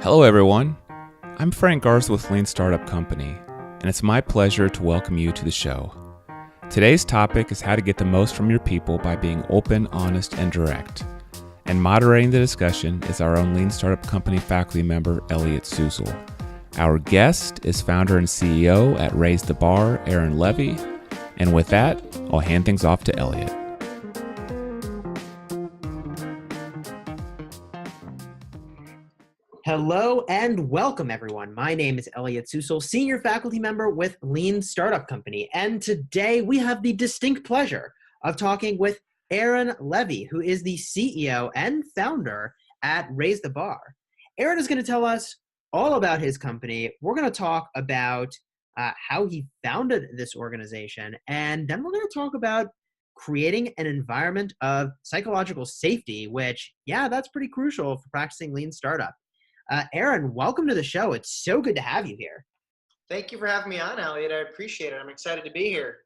Hello, everyone. I'm Frank Garza with Lean Startup Company, and it's my pleasure to welcome you to the show. Today's topic is how to get the most from your people by being open, honest, and direct. And moderating the discussion is our own Lean Startup Company faculty member, Elliot Susel. Our guest is founder and CEO at Raise the Bar, Aaron Levy. And with that, I'll hand things off to Elliot. Hello and welcome, everyone. My name is Elliot Susel, senior faculty member with Lean Startup Company. And today we have the distinct pleasure of talking with Aaron Levy, who is the CEO and founder at Raise the Bar. Aaron is going to tell us all about his company. We're going to talk about how he founded this organization, and then we're going to talk about creating an environment of psychological safety, which, that's pretty crucial for practicing lean startup. Aaron, welcome to the show. It's so good to have you here. Thank you for having me on, Elliot. I appreciate it. I'm excited to be here.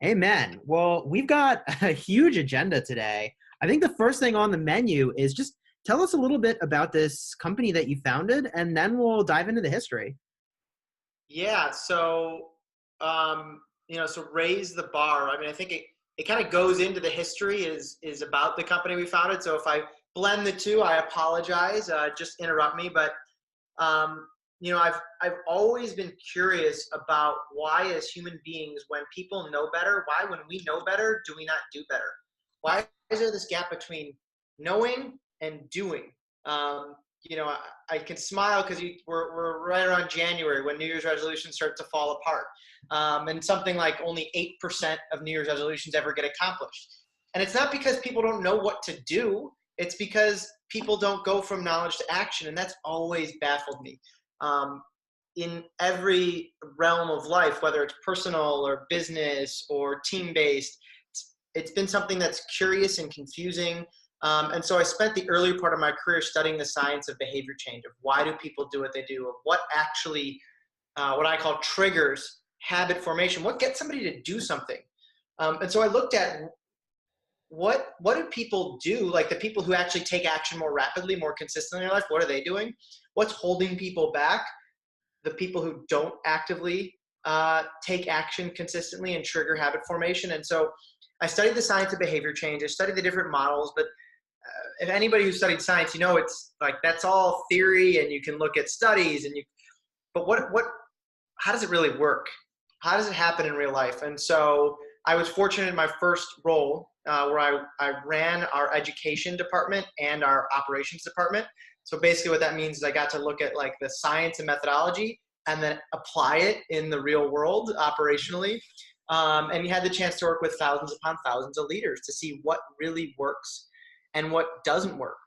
Amen. Well, we've got a huge agenda today. I think the first thing on the menu is just tell us a little bit about this company that you founded, and then we'll dive into the history. Yeah, so Raise the Bar. I mean, I think it kind of goes into the history is about the company we founded. So if I blend the two, I apologize. Just interrupt me. But I've always been curious about why, as human beings, when people know better, why when we know better, do we not do better? Why is there this gap between knowing and doing? I can smile because we're right around January when New Year's resolutions start to fall apart, and something like only 8% of New Year's resolutions ever get accomplished. And it's not because people don't know what to do. It's because people don't go from knowledge to action, and that's always baffled me. In every realm of life, whether it's personal or business or team-based, it's been something that's curious and confusing. And so I spent the earlier part of my career studying the science of behavior change, of why do people do what they do, of what actually, what I call triggers habit formation, what gets somebody to do something. And so I looked at what do people do, like the people who actually take action more rapidly, more consistently in their life, what are they doing? What's holding people back? The people who don't actively take action consistently and trigger habit formation. And so I studied the science of behavior change. I studied the different models, but if anybody who studied science, it's like that's all theory, and you can look at studies, but how does it really work? How does it happen in real life? And so I was fortunate in my first role where I ran our education department and our operations department. So basically what that means is I got to look at like the science and methodology and then apply it in the real world operationally. And you had the chance to work with thousands upon thousands of leaders to see what really works and what doesn't work.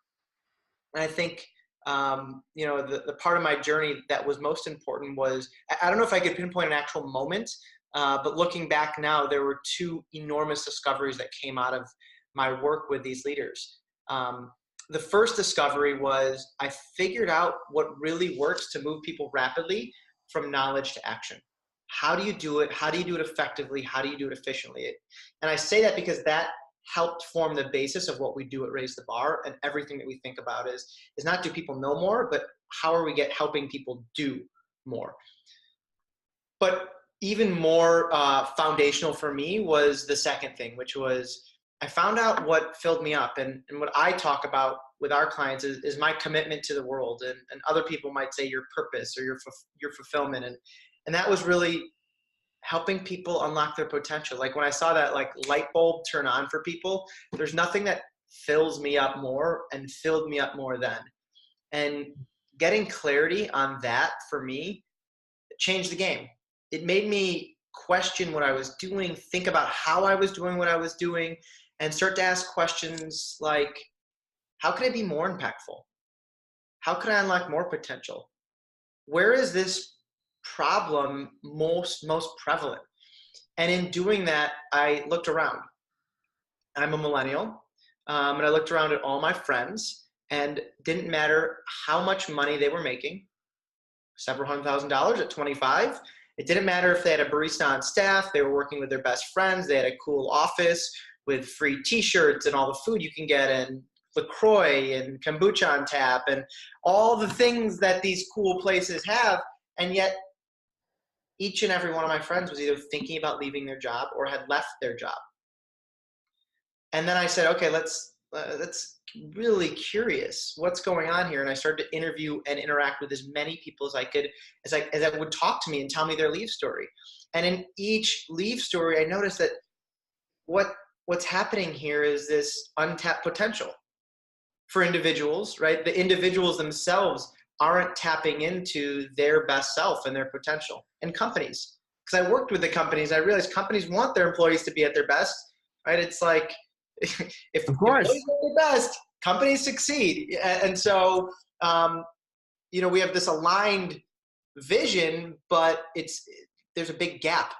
And I think, the part of my journey that was most important was, I don't know if I could pinpoint an actual moment, but looking back now, there were two enormous discoveries that came out of my work with these leaders. The first discovery was I figured out what really works to move people rapidly from knowledge to action. How do you do it? How do you do it effectively? How do you do it efficiently? And I say that because that helped form the basis of what we do at Raise the Bar, and everything that we think about is not do people know more, but how are we helping people do more? But even more foundational for me was the second thing, which was I found out what filled me up, and what I talk about with our clients is my commitment to the world, and other people might say your purpose or your fulfillment, and that was really helping people unlock their potential. Like when I saw that like light bulb turn on for people, there's nothing that fills me up more and filled me up more then. And getting clarity on that for me changed the game. It made me question what I was doing, think about how I was doing what I was doing, and start to ask questions like, how can I be more impactful? How can I unlock more potential? Where is this problem most prevalent? And in doing that, I looked around. I'm a millennial, and I looked around at all my friends, and didn't matter how much money they were making, several $100,000 at 25. It didn't matter if they had a barista on staff, they were working with their best friends, they had a cool office with free t-shirts and all the food you can get, and LaCroix and kombucha on tap and all the things that these cool places have. And yet each and every one of my friends was either thinking about leaving their job or had left their job. And then I said, okay, that's really curious. What's going on here? And I started to interview and interact with as many people as I could, as that would talk to me and tell me their leave story. And in each leave story, I noticed that what's happening here is this untapped potential for individuals, right? The individuals themselves aren't tapping into their best self and their potential. And companies, because I worked with the companies, I realized companies want their employees to be at their best, right? It's like, if employees are the best, companies succeed. And so, we have this aligned vision, but there's a big gap.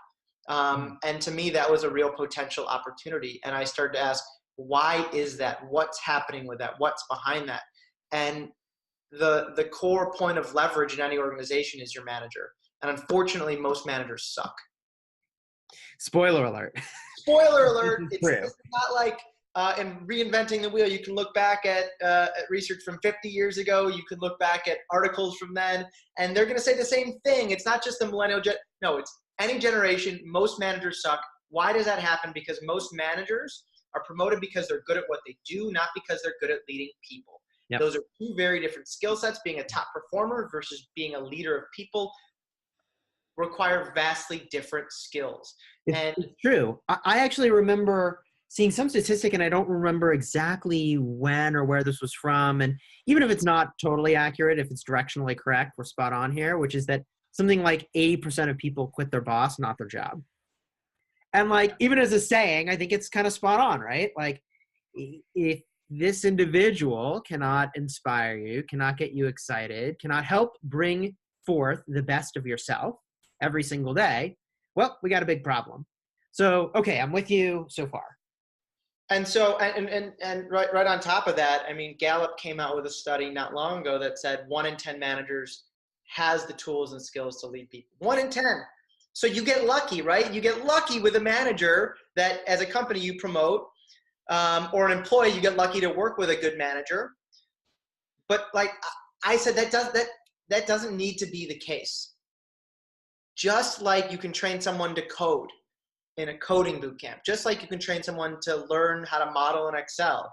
And to me, that was a real potential opportunity. And I started to ask, why is that? What's happening with that? What's behind that? And the core point of leverage in any organization is your manager. And unfortunately, most managers suck. Spoiler alert. Spoiler alert. It's not like in reinventing the wheel. You can look back at research from 50 years ago. You can look back at articles from then, and they're going to say the same thing. It's not just the millennial no, it's any generation. Most managers suck. Why does that happen? Because most managers are promoted because they're good at what they do, not because they're good at leading people. Yep. Those are two very different skill sets. Being a top performer versus being a leader of people require vastly different skills. It's true. I actually remember seeing some statistic, and I don't remember exactly when or where this was from. And even if it's not totally accurate, if it's directionally correct, we're spot on here, which is that something like 80% of people quit their boss, not their job. And like, even as a saying, I think it's kind of spot on, right? Like, if this individual cannot inspire you, cannot get you excited, cannot help bring forth the best of yourself every single day, well, we got a big problem. So, okay, I'm with you so far. And so, and right on top of that, I mean, Gallup came out with a study not long ago that said 1 in 10 managers has the tools and skills to lead people. 1 in 10. So you get lucky, right? You get lucky with a manager that as a company you promote, or an employee, you get lucky to work with a good manager. But like I said, that doesn't need to be the case. Just like you can train someone to code in a coding boot camp, just like you can train someone to learn how to model in Excel,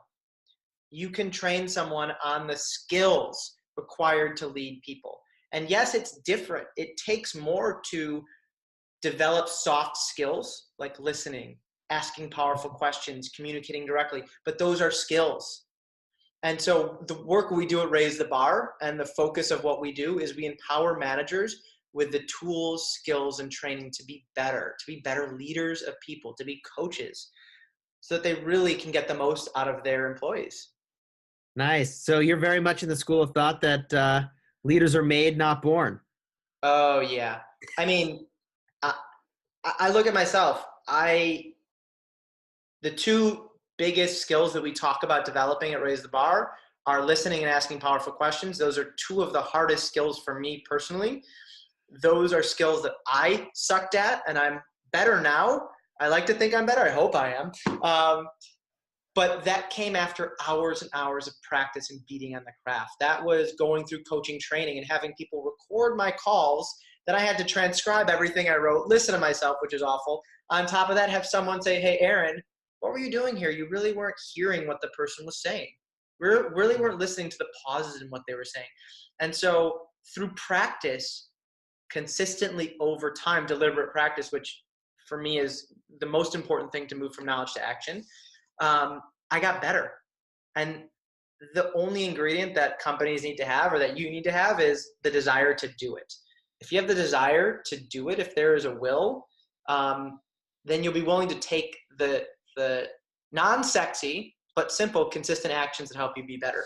you can train someone on the skills required to lead people. And yes, it's different. It takes more to develop soft skills like listening, asking powerful questions, communicating directly, but those are skills. And so the work we do at Raise the Bar and the focus of what we do is we empower managers with the tools, skills, and training to be better leaders of people, to be coaches, so that they really can get the most out of their employees. Nice. So you're very much in the school of thought that leaders are made, not born. Oh, yeah. I mean, I look at myself. The two biggest skills that we talk about developing at Raise the Bar are listening and asking powerful questions. Those are two of the hardest skills for me personally. Those are skills that I sucked at, and I'm better now. I like to think I'm better. I hope I am. But that came after hours and hours of practice and beating on the craft. That was going through coaching training and having people record my calls that I had to transcribe everything I wrote, listen to myself, which is awful. On top of that, have someone say, hey, Aaron, what were you doing here? You really weren't hearing what the person was saying. We really weren't listening to the pauses in what they were saying. And so through practice, consistently over time, deliberate practice, which for me is the most important thing to move from knowledge to action, I got better. And the only ingredient that companies need to have, or that you need to have, is the desire to do it. If you have the desire to do it, if there is a will, then you'll be willing to take the non-sexy but simple, consistent actions that help you be better.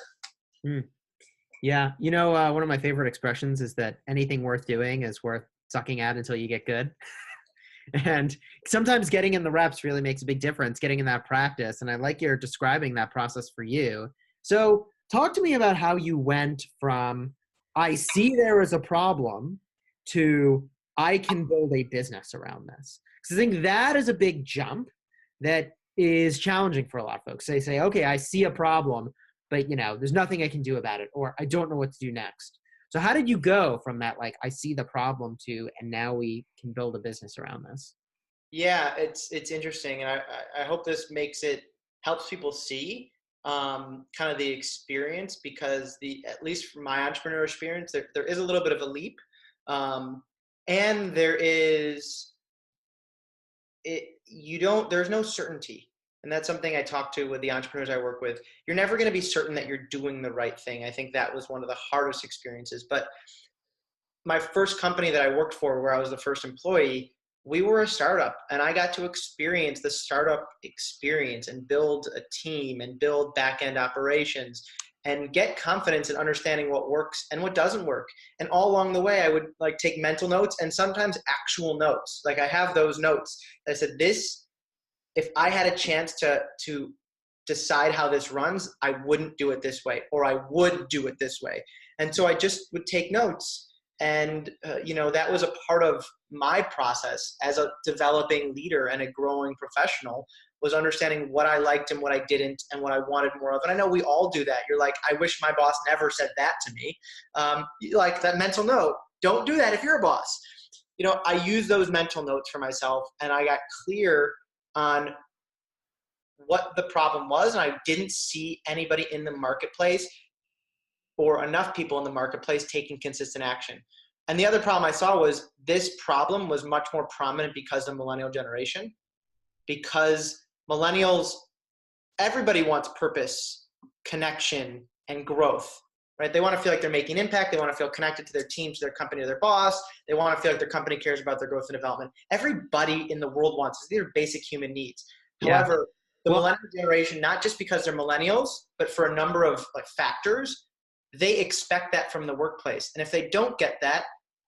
Yeah. You know, one of my favorite expressions is that anything worth doing is worth sucking at until you get good. And sometimes getting in the reps really makes a big difference, getting in that practice. And I like you're describing that process for you. So talk to me about how you went from, I see there is a problem, to I can build a business around this. Because I think that is a big jump that is challenging for a lot of folks. They say, okay, I see a problem, but there's nothing I can do about it, or I don't know what to do next. So how did you go from that, like, I see the problem to, and now we can build a business around this? Yeah, it's interesting, and I hope this helps people see kind of the experience, because at least from my entrepreneur experience, there is a little bit of a leap, and there's no certainty. And that's something I talk to with the entrepreneurs I work with. You're never going to be certain that you're doing the right thing. I think that was one of the hardest experiences. But my first company that I worked for, where I was the first employee, we were a startup, and I got to experience the startup experience and build a team and build back-end operations and get confidence in understanding what works and what doesn't work. And all along the way, I would like take mental notes and sometimes actual notes. Like, I have those notes. I said, if I had a chance to decide how this runs, I wouldn't do it this way, or I would do it this way. And so I just would take notes. And, that was a part of my process as a developing leader and a growing professional, was understanding what I liked and what I didn't and what I wanted more of. And I know we all do that. You're like, I wish my boss never said that to me. Like that mental note, don't do that if you're a boss. I use those mental notes for myself, and I got clear on what the problem was. And I didn't see anybody in the marketplace, or enough people in the marketplace, taking consistent action. And the other problem I saw was this problem was much more prominent because of the millennial generation, because millennials, everybody wants purpose, connection, and growth, right? They want to feel like they're making impact. They want to feel connected to their team, to their company, to their boss. They want to feel like their company cares about their growth and development. Everybody in the world wants this. These are basic human needs. Yeah. However, the millennial generation, not just because they're millennials, but for a number of factors, they expect that from the workplace. And if they don't get that,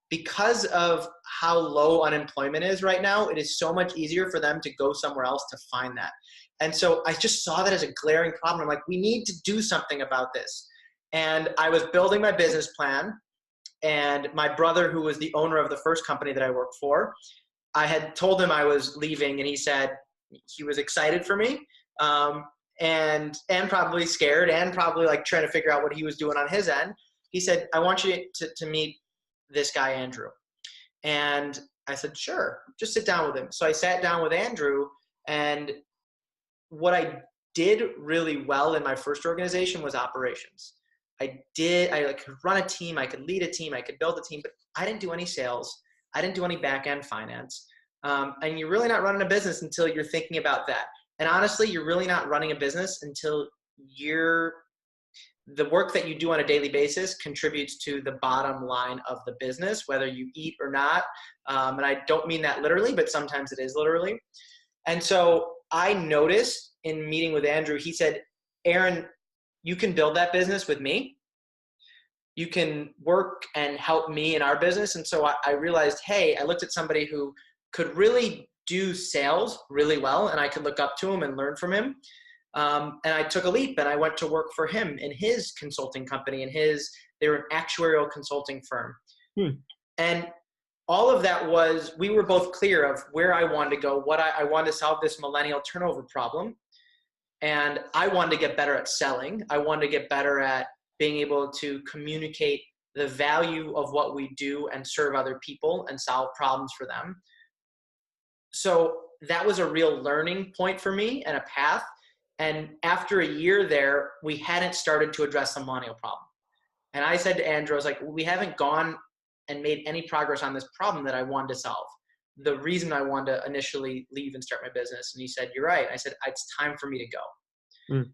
because of how low unemployment is right now, it is so much easier for them to go somewhere else to find that. And so I just saw that as a glaring problem. I'm like, we need to do something about this. And I was building my business plan, and my brother, who was the owner of the first company that I worked for, I had told him I was leaving, and he said he was excited for me. And probably scared, and probably like trying to figure out what he was doing on his end. He said, I want you to meet this guy, Andrew. And I said, sure, just sit down with him. So I sat down with Andrew, and what I did really well in my first organization was operations. I could run a team, I could lead a team, I could build a team, but I didn't do any sales. I didn't do any back-end finance. And you're really not running a business until you're thinking about that. And honestly, you're really not running a business until the work that you do on a daily basis contributes to the bottom line of the business, whether you eat or not. And I don't mean that literally, but sometimes it is literally. And so I noticed in meeting with Andrew, he said, Aaron, you can build that business with me. You can work and help me in our business. And so I realized, hey, I looked at somebody who could really do sales really well, and I could look up to him and learn from him. And I took a leap, and I went to work for him in his consulting company, they were an actuarial consulting firm. And all of that was, we were both clear of where I wanted to go, what I wanted to solve this millennial turnover problem. And I wanted to get better at selling. I wanted to get better at being able to communicate the value of what we do and serve other people and solve problems for them. So that was a real learning point for me and a path. And after a year there, we hadn't started to address the millennial problem. And I said to Andrew, I was like, we haven't gone and made any progress on this problem that I wanted to solve. The reason I wanted to initially leave and start my business. And he said, you're right. I said, it's time for me to go.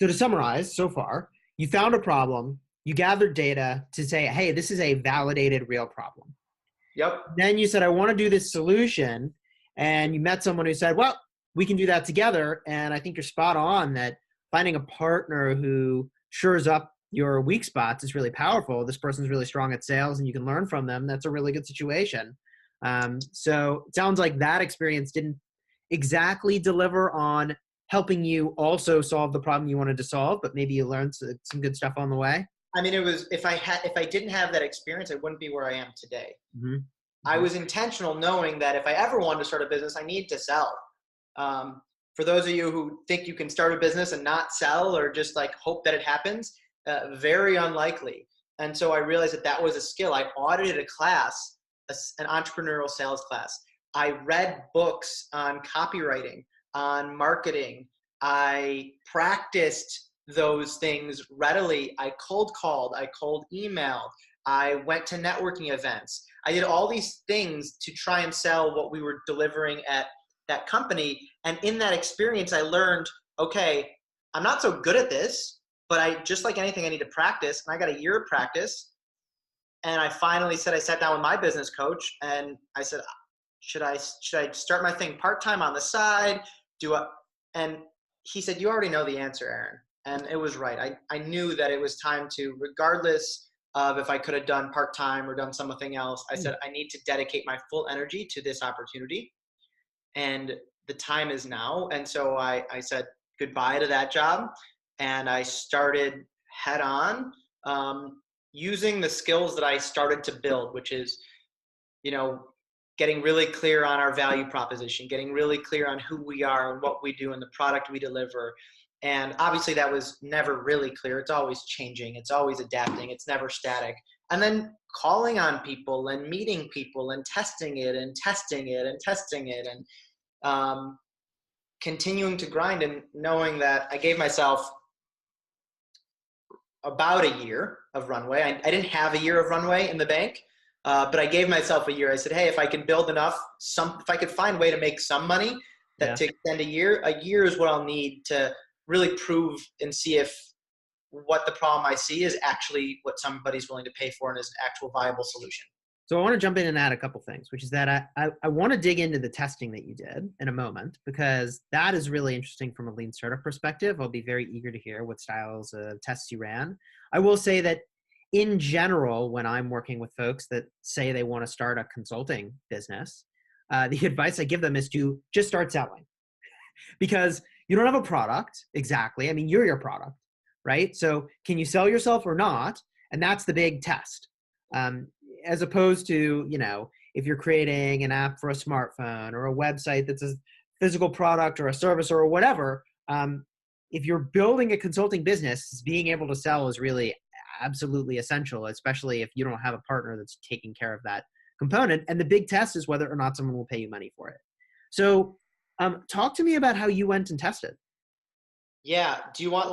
So to summarize, so far, you found a problem, you gathered data to say, hey, this is a validated real problem. Yep. Then you said, I want to do this solution. And you met someone who said, well, we can do that together. And I think you're spot on that finding a partner who shores up your weak spots is really powerful. This person's really strong at sales and you can learn from them. That's a really good situation. So it sounds like that experience didn't exactly deliver on helping you also solve the problem you wanted to solve, but maybe you learned some good stuff on the way. I mean, it was, if I didn't have that experience, I wouldn't be where I am today. Mm-hmm. I was intentional knowing that if I ever wanted to start a business, I need to sell. for those of you who think you can start a business and not sell or just like hope that it happens, very unlikely. And so I realized that that was a skill. I audited a class, an entrepreneurial sales class. I read books on copywriting, on marketing. I practiced those things readily. I cold called, I cold emailed, I went to networking events. I did all these things to try and sell what we were delivering at that company. And in that experience, I learned, okay, I'm not so good at this, but I just like anything, I need to practice. And I got a year of practice. And I finally said, I sat down with my business coach and I said, should I start my thing part-time on the side? And he said, you already know the answer, Aaron. And it was right. I knew that it was time to, regardless of if I could have done part-time or done something else, I said, I need to dedicate my full energy to this opportunity. And the time is now. And so I said goodbye to that job. And I started head on using the skills that I started to build, which is, getting really clear on our value proposition, getting really clear on who we are and what we do and the product we deliver. And obviously that was never really clear. It's always changing. It's always adapting. It's never static. And then calling on people and meeting people and testing it and testing it and testing it and continuing to grind, and knowing that I gave myself about a year of runway. I didn't have a year of runway in the bank, but I gave myself a year. I said, hey, if I can build enough, if I could find a way to make some money to extend a year is what I'll need to really prove and see if what the problem I see is actually what somebody's willing to pay for and is an actual viable solution. So I want to jump in and add a couple things, which is that I want to dig into the testing that you did in a moment, because that is really interesting from a lean startup perspective. I'll be very eager to hear what styles of tests you ran. I will say that in general, when I'm working with folks that say they want to start a consulting business, the advice I give them is to just start selling, because you don't have a product exactly. I mean, you're your product, right? So can you sell yourself or not? And that's the big test. As opposed to, if you're creating an app for a smartphone or a website that's a physical product or a service or whatever, if you're building a consulting business, being able to sell is really absolutely essential, especially if you don't have a partner that's taking care of that component. And the big test is whether or not someone will pay you money for it. So talk to me about how you went and tested. Yeah. Do you want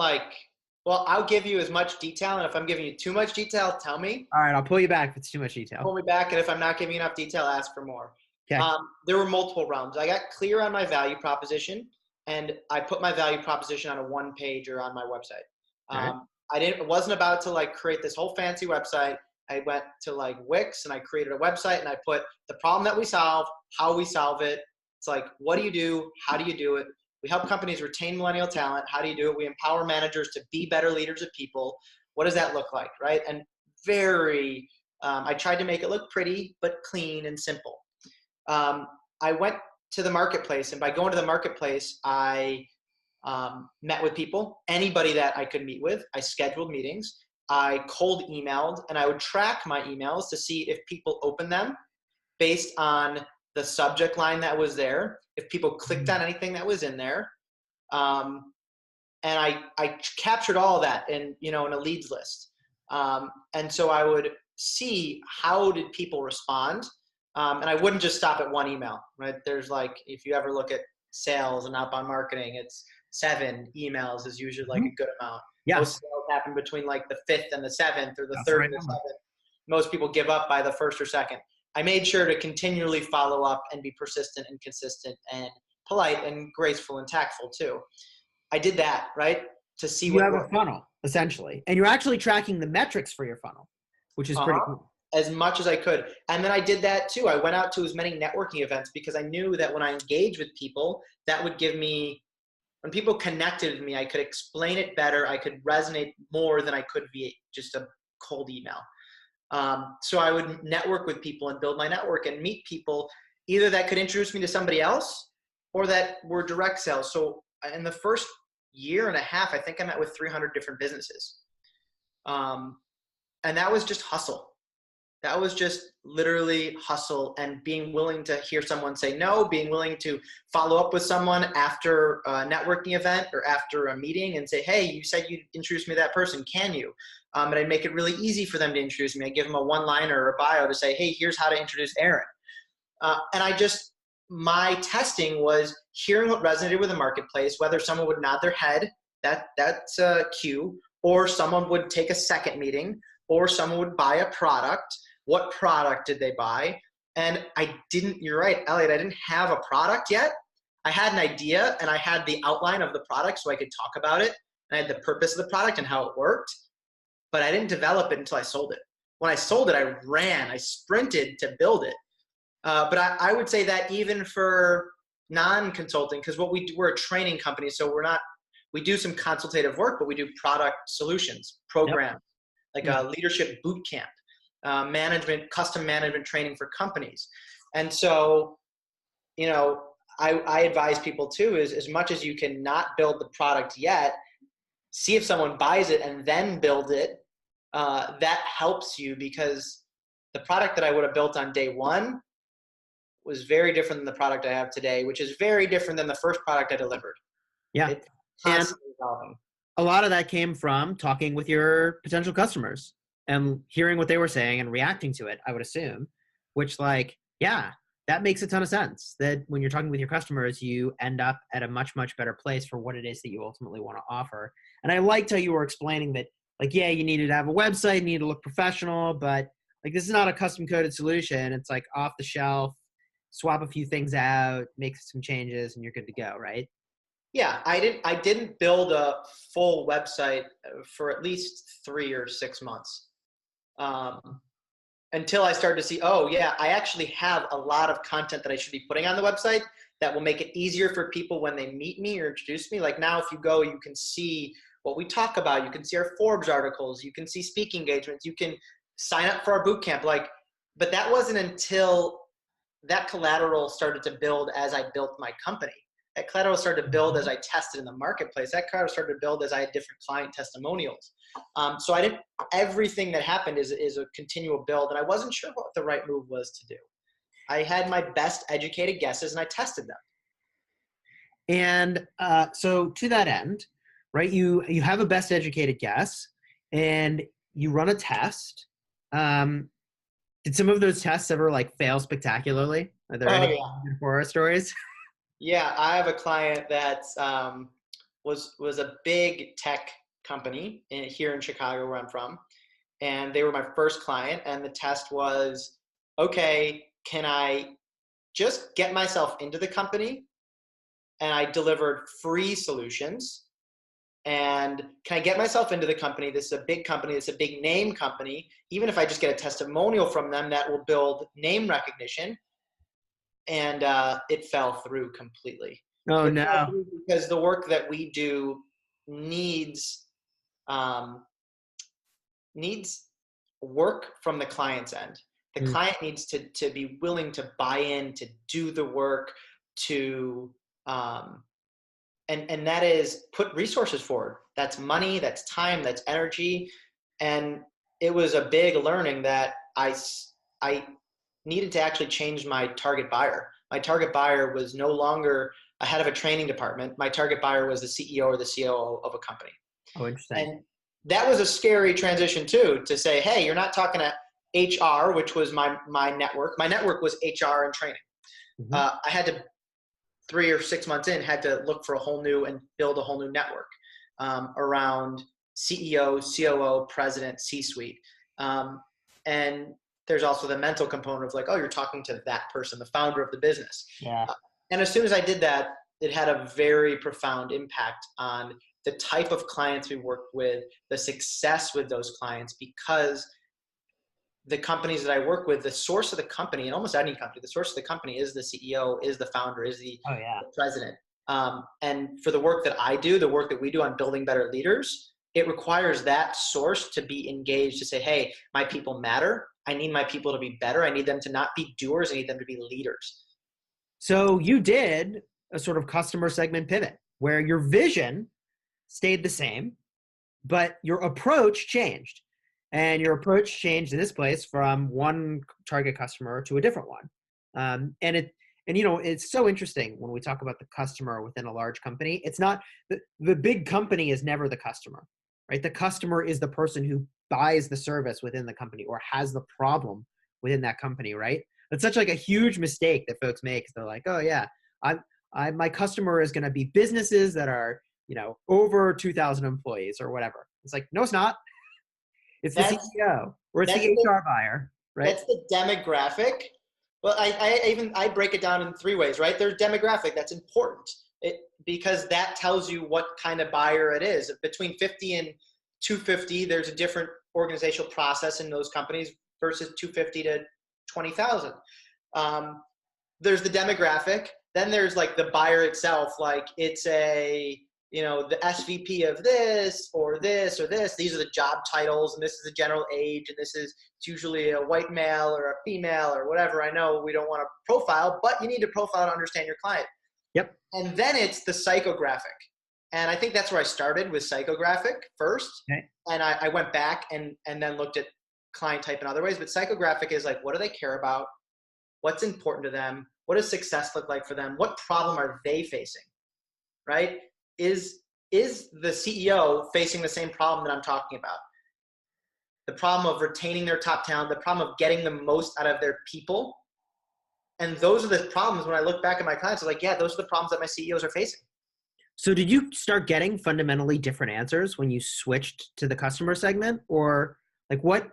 well, I'll give you as much detail. And if I'm giving you too much detail, tell me. All right. I'll pull you back if it's too much detail. Pull me back. And if I'm not giving you enough detail, ask for more. Okay. There were multiple realms. I got clear on my value proposition, and I put my value proposition on a one page or on my website. It wasn't about to create this whole fancy website. I went to Wix and I created a website and I put the problem that we solve, how we solve it. It's what do you do? How do you do it? We help companies retain millennial talent. How do you do it? We empower managers to be better leaders of people. What does that look like, right? And I tried to make it look pretty, but clean and simple. I went to the marketplace, and by going to the marketplace, I met with people, anybody that I could meet with. I scheduled meetings. I cold emailed, and I would track my emails to see if people opened them based on the subject line that was there, if people clicked on anything that was in there. And I captured all of that in a leads list. And so I would see how did people respond. And I wouldn't just stop at one email, right? There's if you ever look at sales and outbound marketing, it's 7 emails is usually a good amount. Yeah. Most sales happen between the 5th and the 7th, or the 3rd and the 7th. Most people give up by the 1st or 2nd. I made sure to continually follow up and be persistent and consistent and polite and graceful and tactful too. I did that, right? To see you what have worked. A funnel, essentially. And you're actually tracking the metrics for your funnel, which is pretty cool. As much as I could. And then I did that too. I went out to as many networking events because I knew that when I engaged with people, that would give me, when people connected with me, I could explain it better. I could resonate more than I could via just a cold email. So I would network with people and build my network and meet people either that could introduce me to somebody else or that were direct sales. So in the first year and a half, I think I met with 300 different businesses. And that was just hustle. That was just literally hustle and being willing to hear someone say no, being willing to follow up with someone after a networking event or after a meeting and say, hey, you said you'd introduce me to that person. Can you? And I'd make it really easy for them to introduce me. I'd give them a one-liner or a bio to say, hey, here's how to introduce Aaron. My testing was hearing what resonated with the marketplace, whether someone would nod their head, that's a cue, or someone would take a second meeting, or someone would buy a product. What product did they buy? And you're right, Elliot, I didn't have a product yet. I had an idea and I had the outline of the product so I could talk about it. And I had the purpose of the product and how it worked, but I didn't develop it until I sold it. When I sold it, I sprinted to build it. But I would say that even for non-consulting, because we're a training company, so we do some consultative work, but we do product solutions, programs, like a leadership boot camp, custom management training for companies. And so, I advise people too, is as much as you can not build the product yet, see if someone buys it and then build it. That helps you, because the product that I would have built on day one was very different than the product I have today, which is very different than the first product I delivered. Yeah. It's constantly evolving. A lot of that came from talking with your potential customers and hearing what they were saying and reacting to it, I would assume, which that makes a ton of sense, that when you're talking with your customers, you end up at a much, much better place for what it is that you ultimately want to offer. And I liked how you were explaining that, you needed to have a website, you need to look professional, but this is not a custom coded solution. It's off the shelf, swap a few things out, make some changes, and you're good to go, right? Yeah, I didn't build a full website for at least 3 or 6 months. Until I started to see, I actually have a lot of content that I should be putting on the website that will make it easier for people when they meet me or introduce me. Like now, if you go, you can see what we talk about. You can see our Forbes articles. You can see speaking engagements. You can sign up for our boot camp. But that wasn't until that collateral started to build as I built my company. That collateral started to build as I tested in the marketplace. That collateral started to build as I had different client testimonials. So everything that happened is a continual build, and I wasn't sure what the right move was to do. I had my best educated guesses and I tested them. And so to that end, right, you have a best educated guess and you run a test. Did some of those tests ever fail spectacularly? Are there any horror stories? Yeah, I have a client that was a big tech company here in Chicago, where I'm from, and they were my first client. And the test was, okay, can I just get myself into the company? And I delivered free solutions. And can I get myself into the company? This is a big company. It's a big name company. Even if I just get a testimonial from them, that will build name recognition. And it fell through completely. Oh, no. Because the work that we do needs work from the client's end. The client needs to be willing to buy in, to do the work, to and that is put resources forward. That's money, that's time, that's energy. And it was a big learning that I needed to actually change my target buyer. My target buyer was no longer a head of a training department. My target buyer was the CEO or the COO of a company. Oh, interesting. And that was a scary transition too, to say, hey, you're not talking to HR, which was my network. My network was HR and training. Mm-hmm. I had to 3 or 6 months in, had to look for a whole new and build a whole new network around CEO, COO, president, C-suite. And there's also the mental component of you're talking to that person, the founder of the business. Yeah. And as soon as I did that, it had a very profound impact on the type of clients we worked with, the success with those clients, because the companies that I work with, the source of the company, in almost any company, the source of the company is the CEO, is the founder, is the president. And for the work that I do, the work that we do on building better leaders, it requires that source to be engaged, to say, hey, my people matter. I need my people to be better. I need them to not be doers. I need them to be leaders. So you did a sort of customer segment pivot where your vision stayed the same, but your approach changed. and your approach changed in this place from one target customer to a different one. It's so interesting when we talk about the customer within a large company. It's not the big company is never the customer, right? The customer is the person who buys the service within the company or has the problem within that company, right? It's such like a huge mistake that folks make. They're like, oh yeah, my customer is going to be businesses that are, over 2,000 employees or whatever. It's like, no, it's not. It's the CEO or it's the HR buyer, right? That's the demographic. Well, I break it down in 3 ways, right? There's demographic, that's important because that tells you what kind of buyer it is. Between 50 and 250, there's a different organizational process in those companies versus 250 to 20,000. There's the demographic. Then there's like the buyer itself, like it's the SVP of this or this or this. These are the job titles, and this is the general age, and it's usually a white male or a female or whatever. I know we don't want to profile, but you need to profile to understand your client. Yep. And then it's the psychographic. And I think that's where I started with psychographic first. Okay. And I went back and then looked at client type in other ways. But psychographic is like, what do they care about? What's important to them? What does success look like for them? What problem are they facing? Right? Is the CEO facing the same problem that I'm talking about? The problem of retaining their top talent, the problem of getting the most out of their people. And those are the problems when I look back at my clients, I'm like, yeah, those are the problems that my CEOs are facing. So did you start getting fundamentally different answers when you switched to the customer segment? Or like what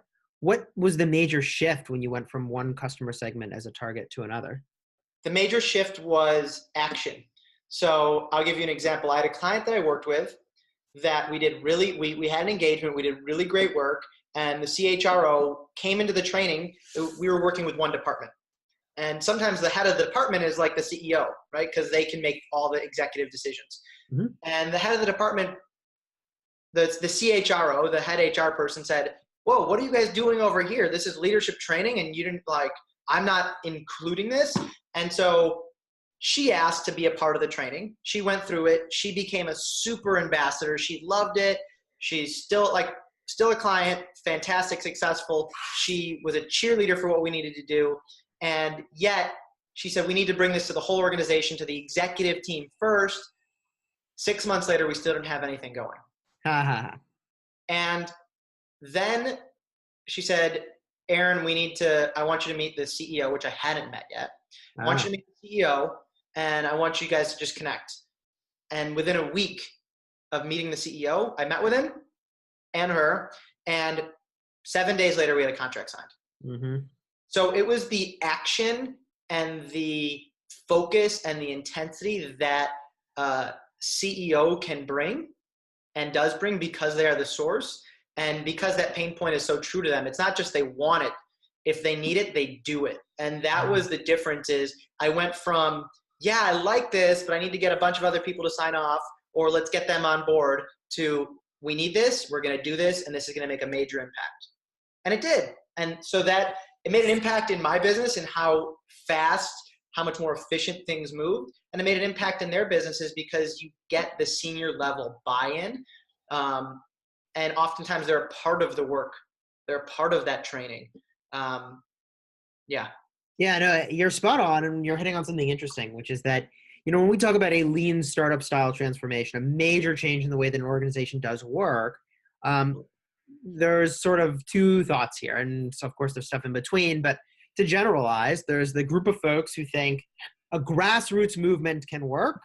was the major shift when you went from one customer segment as a target to another? The major shift was action. So I'll give you an example. I had a client that I worked with that we had an engagement, we did really great work, and the CHRO came into the training. We were working with one department. And sometimes the head of the department is like the CEO, right? Because they can make all the executive decisions. Mm-hmm. And the head of the department, the CHRO, the head HR person said, whoa, what are you guys doing over here? This is leadership training and you didn't I'm not including this. And so she asked to be a part of the training. She went through it. She became a super ambassador. She loved it. She's still a client, fantastic, successful. She was a cheerleader for what we needed to do. And yet she said, we need to bring this to the whole organization, to the executive team first. 6 months later, we still didn't have anything going. And then she said, Aaron, I want you to meet the CEO, which I hadn't met yet. I want you to meet the CEO, and I want you guys to just connect. And within a week of meeting the CEO, I met with him and her, and 7 days later, we had a contract signed. Mm-hmm. So it was the action and the focus and the intensity that CEO can bring and does bring because they are the source. And because that pain point is so true to them, it's not just they want it. If they need it, they do it. And that was the difference. Is I went from, yeah, I like this, but I need to get a bunch of other people to sign off, or let's get them on board, to we need this, we're going to do this, and this is going to make a major impact. And it did. And so that it made an impact in my business and how fast, how much more efficient things moved. And it made an impact in their businesses because you get the senior level buy-in. And oftentimes they're a part of the work. They're a part of that training. Yeah. Yeah, no, you're spot on, and you're hitting on something interesting, which is that, when we talk about a lean startup style transformation, a major change in the way that an organization does work, there's sort of two thoughts here. And so, of course, there's stuff in between, but to generalize, there's the group of folks who think a grassroots movement can work,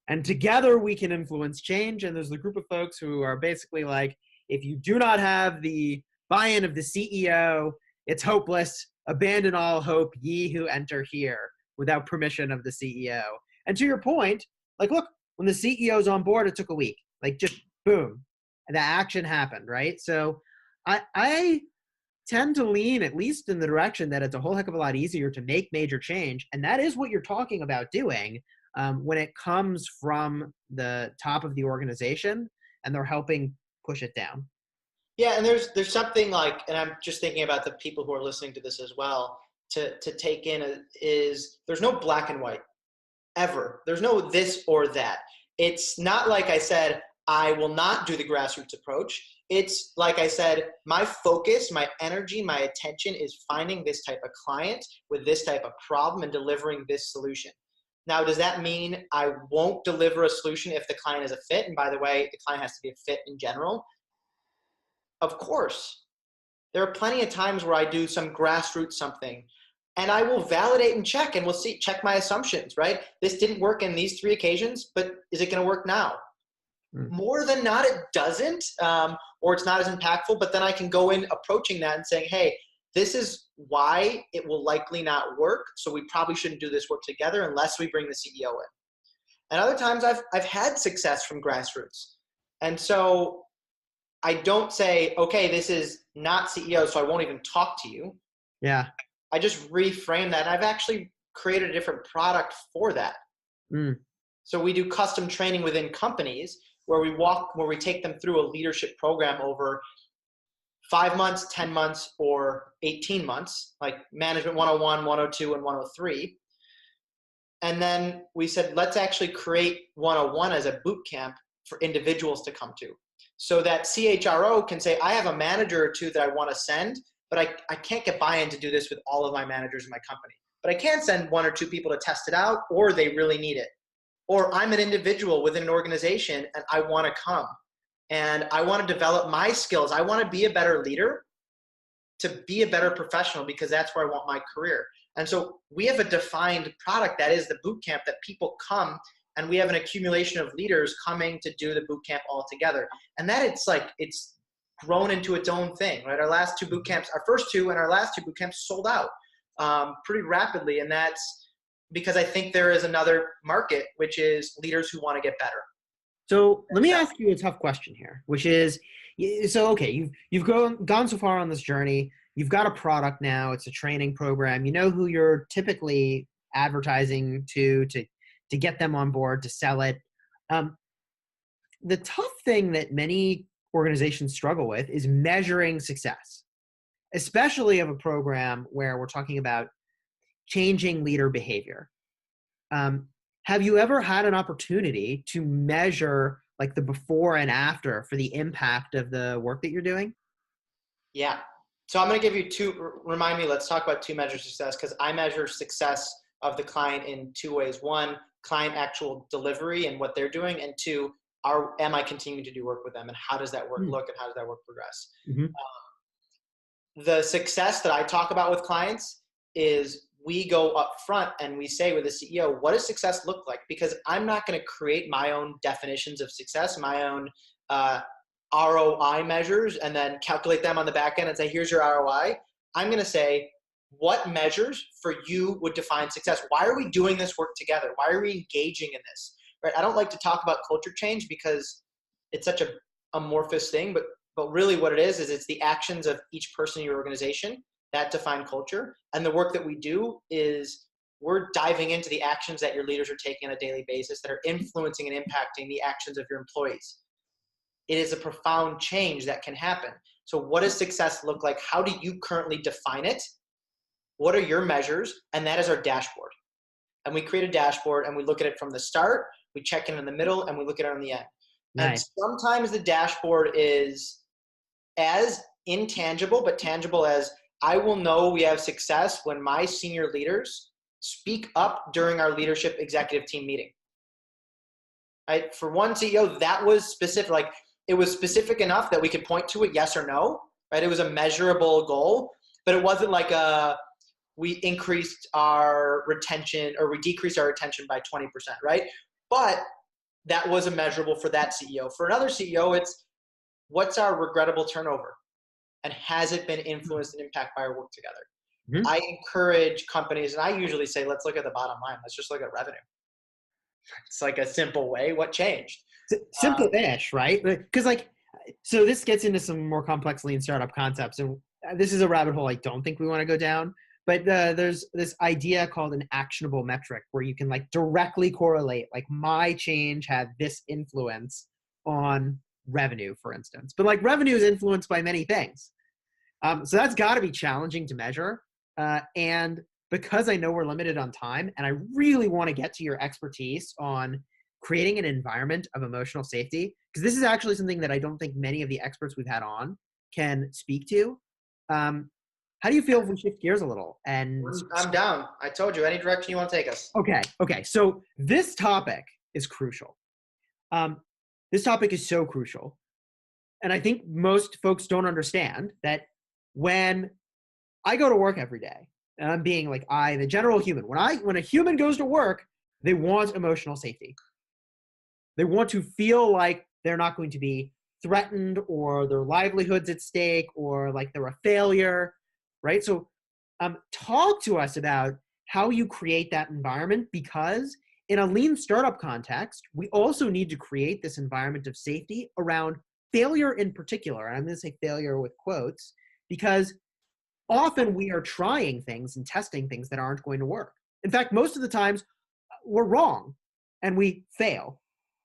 and together we can influence change. And there's the group of folks who are basically like, if you do not have the buy-in of the CEO, it's hopeless. Abandon all hope, ye who enter here, without permission of the CEO. And to your point, look, when the CEO's on board, it took a week. Just boom. And the action happened, right? So I tend to lean at least in the direction that it's a whole heck of a lot easier to make major change. And that is what you're talking about doing. When it comes from the top of the organization and they're helping push it down. Yeah, and there's something and I'm just thinking about the people who are listening to this as well, to take in is there's no black and white, ever. There's no this or that. It's not like I said, I will not do the grassroots approach. It's like I said, my focus, my energy, my attention is finding this type of client with this type of problem and delivering this solution. Now, does that mean I won't deliver a solution if the client is a fit? And by the way, the client has to be a fit in general. Of course. There are plenty of times where I do some grassroots something and I will validate and check and we'll see, check my assumptions, right? This didn't work in these 3 occasions, but is it going to work now? More than not, it doesn't, or it's not as impactful, but then I can go in approaching that and saying, hey, this is why it will likely not work. So we probably shouldn't do this work together unless we bring the CEO in. And other times I've had success from grassroots. And so I don't say, okay, this is not CEO, so I won't even talk to you. Yeah. I just reframe that. And I've actually created a different product for that. So we do custom training within companies where we take them through a leadership program over 5 months, 10 months, or 18 months, like Management 101, 102, and 103. And then we said, let's actually create 101 as a boot camp for individuals to come to. So that CHRO can say, I have a manager or 2 that I want to send, but I can't get buy-in to do this with all of my managers in my company. But I can send 1 or 2 people to test it out, or they really need it. Or I'm an individual within an organization and I want to come and I want to develop my skills. I want to be a better leader, to be a better professional, because that's where I want my career. And so we have a defined product that is the boot camp, that people come, and we have an accumulation of leaders coming to do the boot camp all together. And that it's grown into its own thing, right? Our last 2 boot camps, our first 2 and our last 2 boot camps sold out pretty rapidly. And that's because I think there is another market, which is leaders who want to get better. So let me ask you a tough question here, which is, so okay, you've gone so far on this journey. You've got a product now. It's a training program. You know who you're typically advertising to get them on board, to sell it. The tough thing that many organizations struggle with is measuring success, especially of a program where we're talking about changing leader behavior. Have you ever had an opportunity to measure like the before and after for the impact of the work that you're doing? Yeah. So I'm going to give you 2, remind me, let's talk about 2 measures of success, because I measure success of the client in 2 ways. 1, client actual delivery and what they're doing. And 2, am I continuing to do work with them, and how does that work look, and how does that work progress? The success that I talk about with clients is we go up front and we say with the CEO, what does success look like? Because I'm not going to create my own definitions of success, my own ROI measures, and then calculate them on the back end and say, here's your ROI. I'm going to say, what measures for you would define success? Why are we doing this work together? Why are we engaging in this? Right? I don't like to talk about culture change because it's such a amorphous thing, but really what it is it's the actions of each person in your organization that define culture. And the work that we do is we're diving into the actions that your leaders are taking on a daily basis that are influencing and impacting the actions of your employees. It is a profound change that can happen. So what does success look like? How do you currently define it? What are your measures? And that is our dashboard. And we create a dashboard and we look at it from the start, we check in the middle, and we look at it on the end. Nice. And sometimes the dashboard is as intangible but tangible as I will know we have success when my senior leaders speak up during our leadership executive team meeting. Right? For one CEO, that was specific. Like, it was specific enough that we could point to it, yes or no. Right? It was a measurable goal, but it wasn't like we increased our retention or we decreased our retention by 20%, right? But that was a measurable for that CEO. For another CEO, it's what's our regrettable turnover? And has it been influenced and impacted by our work together? Mm-hmm. I encourage companies, and I usually say, let's look at the bottom line. Let's just look at revenue. It's like a simple way. What changed? Simple-ish, right? Because so this gets into some more complex lean startup concepts. And this is a rabbit hole I don't think we want to go down. But there's this idea called an actionable metric where you can directly correlate, my change had this influence on revenue, for instance. But revenue is influenced by many things. So that's got to be challenging to measure. And because I know we're limited on time and I really want to get to your expertise on creating an environment of emotional safety, because this is actually something that I don't think many of the experts we've had on can speak to. How do you feel if we shift gears a little? And I'm down. I told you, any direction you want to take us. okay. So this topic is crucial. This topic is so crucial. And I think most folks don't understand that when I go to work every day, and I'm being like the general human, when a human goes to work, they want emotional safety. They want to feel like they're not going to be threatened or their livelihood's at stake or like they're a failure, right? So talk to us about how you create that environment, because in a lean startup context, we also need to create this environment of safety around failure in particular. And I'm going to say failure with quotes, because often we are trying things and testing things that aren't going to work. In fact, most of the times we're wrong and we fail.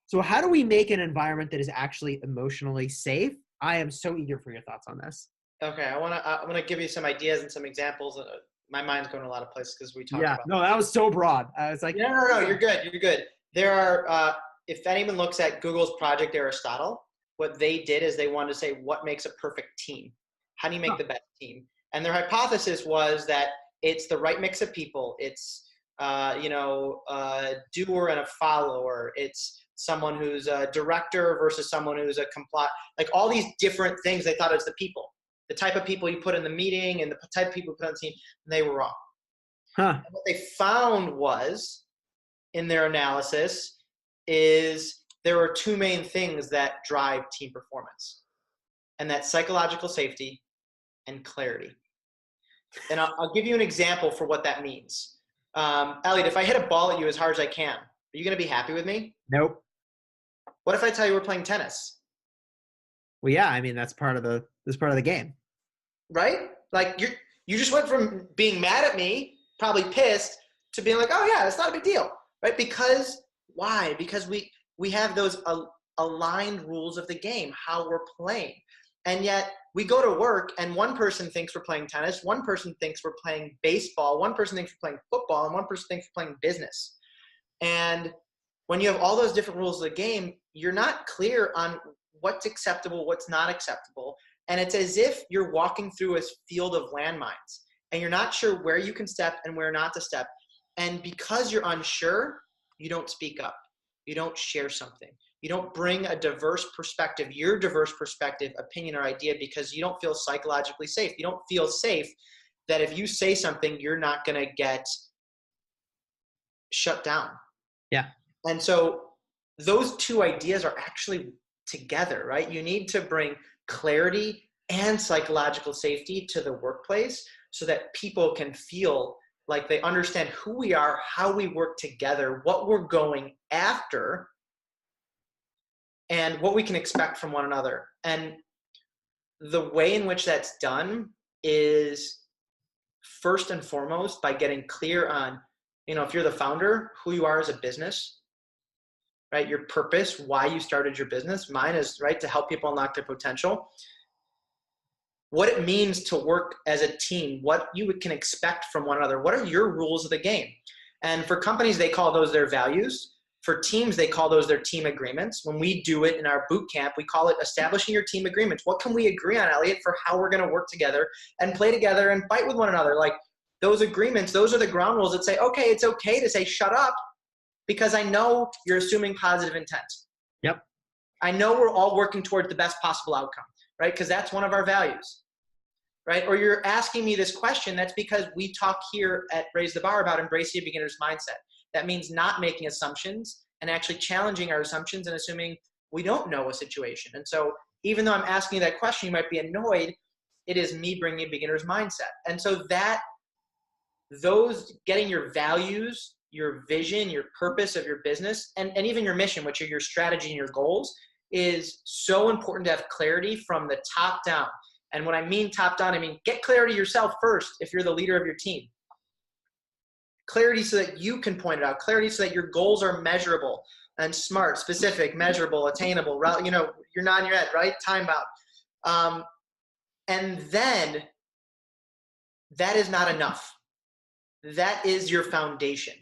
So how do we make an environment that is actually emotionally safe? I am so eager for your thoughts on this. Okay, I want to give you some ideas and some examples. My mind's going a lot of places because we talked about. No, that was so broad. I was like, no, you're good. There are, if anyone looks at Google's Project Aristotle, what they did is they wanted to say what makes a perfect team. How do you make the best team? And their hypothesis was that it's the right mix of people. It's a doer and a follower. It's someone who's a director versus someone who's a like all these different things. They thought it was the people, the type of people you put in the meeting and the type of people you put on the team, and they were wrong. And what they found was, in their analysis, is there are two main things that drive team performance, and that's psychological safety and clarity. And I'll give you an example for what that means. Elliot, if I hit a ball at you as hard as I can, are you going to be happy with me? Nope. What if I tell you we're playing tennis? Well, yeah, I mean, that's part of the game. Right? Like you just went from being mad at me, probably pissed, to being like, oh yeah, it's not a big deal, right? Because why? Because we have those aligned rules of the game, how we're playing. And yet we go to work and one person thinks we're playing tennis, one person thinks we're playing baseball, one person thinks we're playing football, and one person thinks we're playing business. And when you have all those different rules of the game, you're not clear on what's acceptable, what's not acceptable. And it's as if you're walking through a field of landmines and you're not sure where you can step and where not to step. And because you're unsure, you don't speak up. You don't share something. You don't bring a diverse perspective, your diverse perspective, opinion, or idea, because you don't feel psychologically safe. You don't feel safe that if you say something, you're not going to get shut down. Yeah. And so those two ideas are actually together, right? You need to bring clarity and psychological safety to the workplace so that people can feel like they understand who we are, how we work together, what we're going after, and what we can expect from one another. And the way in which that's done is first and foremost by getting clear on, if you're the founder, who you are as a business, right? Your purpose, why you started your business. Mine is, right, to help people unlock their potential. What it means to work as a team, what you can expect from one another. What are your rules of the game? And for companies, they call those their values. For teams, they call those their team agreements. When we do it in our boot camp, we call it establishing your team agreements. What can we agree on, Elliot, for how we're going to work together and play together and fight with one another? Like those agreements, those are the ground rules that say, okay, it's okay to say shut up because I know you're assuming positive intent. Yep. I know we're all working towards the best possible outcome, right? Because that's one of our values, right? Or you're asking me this question, that's because we talk here at Raise the Bar about embracing a beginner's mindset. That means not making assumptions and actually challenging our assumptions and assuming we don't know a situation. And so even though I'm asking you that question, you might be annoyed, it is me bringing a beginner's mindset. And so those getting your values, your vision, your purpose of your business, and even your mission, which are your strategy and your goals, is so important to have clarity from the top down. And when I mean top down, I mean get clarity yourself first if you're the leader of your team. Clarity so that you can point it out. Clarity so that your goals are measurable and smart, specific, measurable, attainable. You're nodding your head, right? Time bound. And then that is not enough. That is your foundation.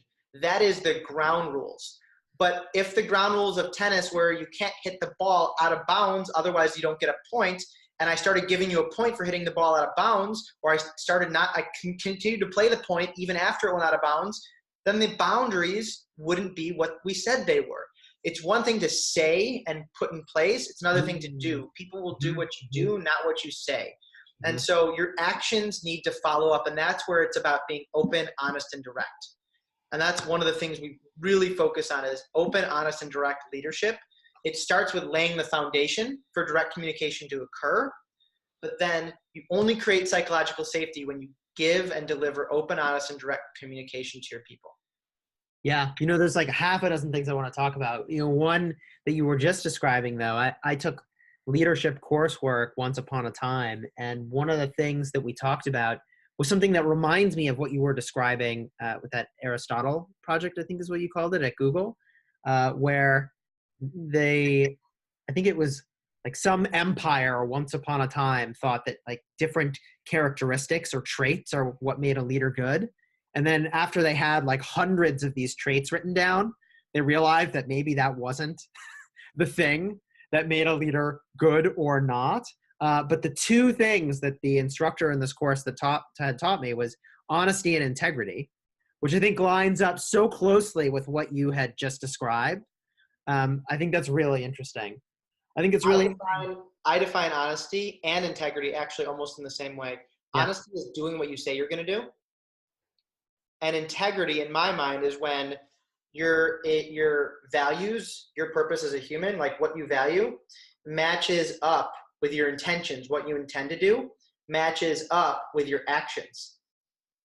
That is the ground rules. But if the ground rules of tennis where you can't hit the ball out of bounds, otherwise you don't get a point, and I started giving you a point for hitting the ball out of bounds, or I continued to play the point even after it went out of bounds, then the boundaries wouldn't be what we said they were. It's one thing to say and put in place. It's another thing to do. People will do what you do, not what you say. And so your actions need to follow up, and that's where it's about being open, honest, and direct. And that's one of the things we really focus on is open, honest, and direct leadership. It starts with laying the foundation for direct communication to occur, but then you only create psychological safety when you give and deliver open, honest, and direct communication to your people. Yeah. There's like half a dozen things I want to talk about. One that you were just describing, though, I took leadership coursework once upon a time. And one of the things that we talked about was something that reminds me of what you were describing with that Aristotle project, I think is what you called it at Google, where I think it was like some empire once upon a time thought that like different characteristics or traits are what made a leader good. And then after they had like hundreds of these traits written down, they realized that maybe that wasn't the thing that made a leader good or not. But the two things that the instructor in this course that had taught me was honesty and integrity, which I think lines up so closely with what you had just described. I think that's really interesting. I think it's really I define honesty and integrity actually almost in the same way. Yeah. Honesty is doing what you say you're going to do. And integrity, in my mind, is when your values, your purpose as a human, like what you value, matches up with your intentions, what you intend to do, matches up with your actions,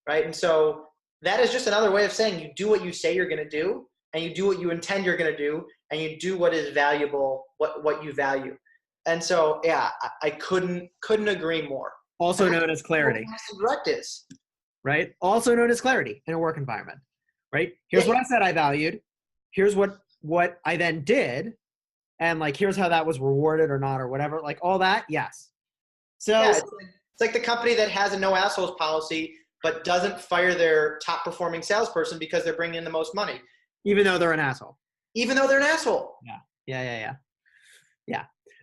right? And so that is just another way of saying you do what you say you're going to do, and you do what you intend you're going to do, and you do what is valuable, what you value. And so, yeah, I couldn't agree more. Also known as clarity. Direct is. Right? Also known as clarity in a work environment, right? Here's what I said I valued. Here's what I then did. And like, here's how that was rewarded or not or whatever. Like all that, yes. So yeah, it's like the company that has a no assholes policy, but doesn't fire their top performing salesperson because they're bringing in the most money. Even though they're an asshole. Even though they're an asshole. Yeah.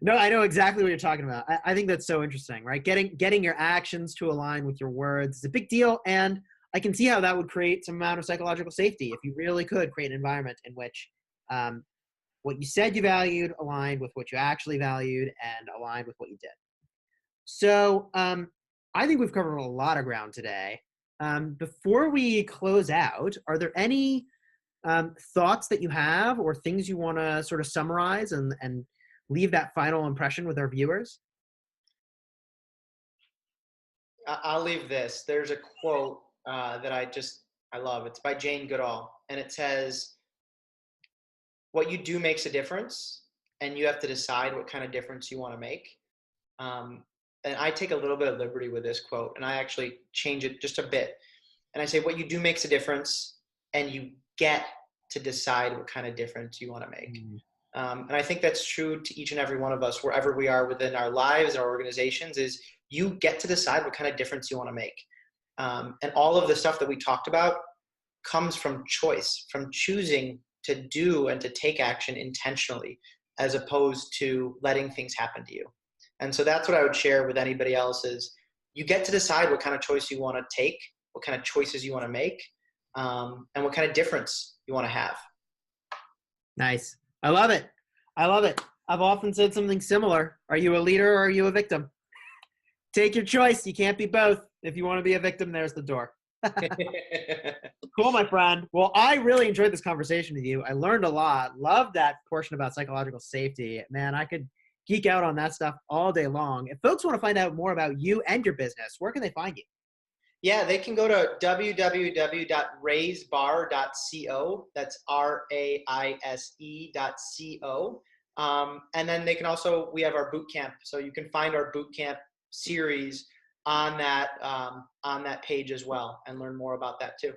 No, I know exactly what you're talking about. I think that's so interesting, right? Getting your actions to align with your words is a big deal. And I can see how that would create some amount of psychological safety if you really could create an environment in which what you said you valued aligned with what you actually valued and aligned with what you did. So I think we've covered a lot of ground today. Before we close out, are there any thoughts that you have or things you want to sort of summarize and leave that final impression with our viewers? I'll leave this. There's a quote that I love. It's by Jane Goodall, and it says, what you do makes a difference, and you have to decide what kind of difference you want to make. And I take a little bit of liberty with this quote, and I actually change it just a bit. And I say, what you do makes a difference, and you get to decide what kind of difference you want to make. And I think that's true to each and every one of us, wherever we are within our lives, our organizations, is you get to decide what kind of difference you want to make. And all of the stuff that we talked about comes from choice, from choosing to do and to take action intentionally, as opposed to letting things happen to you. And so that's what I would share with anybody else is you get to decide what kind of choice you want to take, what kind of choices you want to make, and what kind of difference you want to have. Nice. I love it. I've often said something similar. Are you a leader or are you a victim? Take your choice. You can't be both. If you want to be a victim, there's the door. Cool, my friend. Well, I really enjoyed this conversation with you. I learned a lot. Loved that portion about psychological safety. Man, I could geek out on that stuff all day long. If folks want to find out more about you and your business, where can they find you? Yeah, they can go to www.raisbar.co. That's RAISE.co. And then they can also, we have our boot camp. So you can find our boot camp series on that page as well and learn more about that too.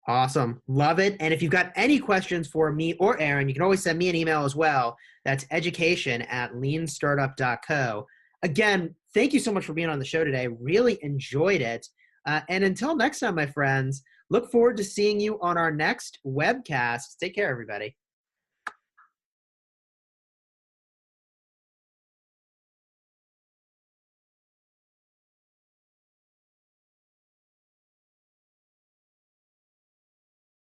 Awesome. Love it. And if you've got any questions for me or Aaron, you can always send me an email as well. That's education@leanstartup.co. Again, thank you so much for being on the show today. Really enjoyed it. And until next time, my friends, look forward to seeing you on our next webcast. Take care, everybody.